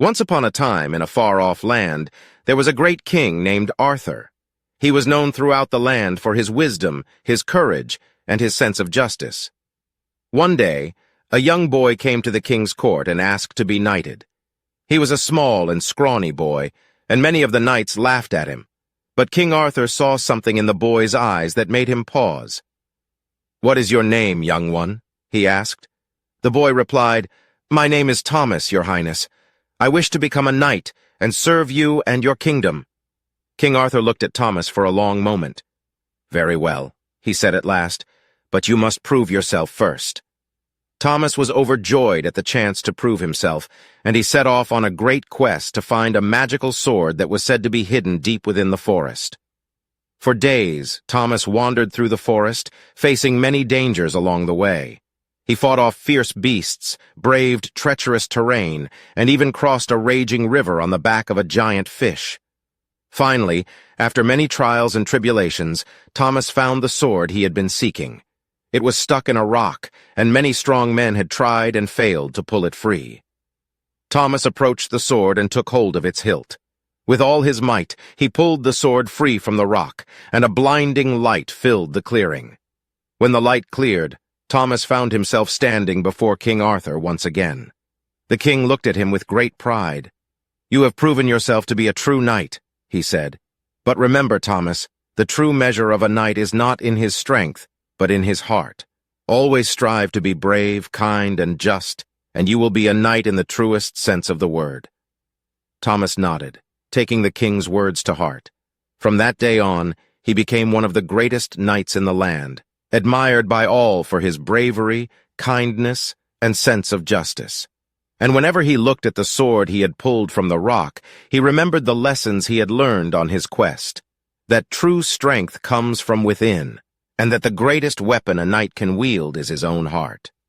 Once upon a time, in a far-off land, there was a great king named Arthur. He was known throughout the land for his wisdom, his courage, and his sense of justice. One day, a young boy came to the king's court and asked to be knighted. He was a small and scrawny boy, and many of the knights laughed at him. But King Arthur saw something in the boy's eyes that made him pause. "What is your name, young one?" he asked. The boy replied, "My name is Thomas, your highness. I wish to become a knight and serve you and your kingdom." King Arthur looked at Thomas for a long moment. "Very well," he said at last, "but you must prove yourself first." Thomas was overjoyed at the chance to prove himself, and he set off on a great quest to find a magical sword that was said to be hidden deep within the forest. For days, Thomas wandered through the forest, facing many dangers along the way. He fought off fierce beasts, braved treacherous terrain, and even crossed a raging river on the back of a giant fish. Finally, after many trials and tribulations, Thomas found the sword he had been seeking. It was stuck in a rock, and many strong men had tried and failed to pull it free. Thomas approached the sword and took hold of its hilt. With all his might, he pulled the sword free from the rock, and a blinding light filled the clearing. When the light cleared, Thomas found himself standing before King Arthur once again. The king looked at him with great pride. "You have proven yourself to be a true knight," he said. "But remember, Thomas, the true measure of a knight is not in his strength, but in his heart. Always strive to be brave, kind, and just, and you will be a knight in the truest sense of the word." Thomas nodded, taking the king's words to heart. From that day on, he became one of the greatest knights in the land, admired by all for his bravery, kindness, and sense of justice. And whenever he looked at the sword he had pulled from the rock, he remembered the lessons he had learned on his quest, that true strength comes from within, and that the greatest weapon a knight can wield is his own heart.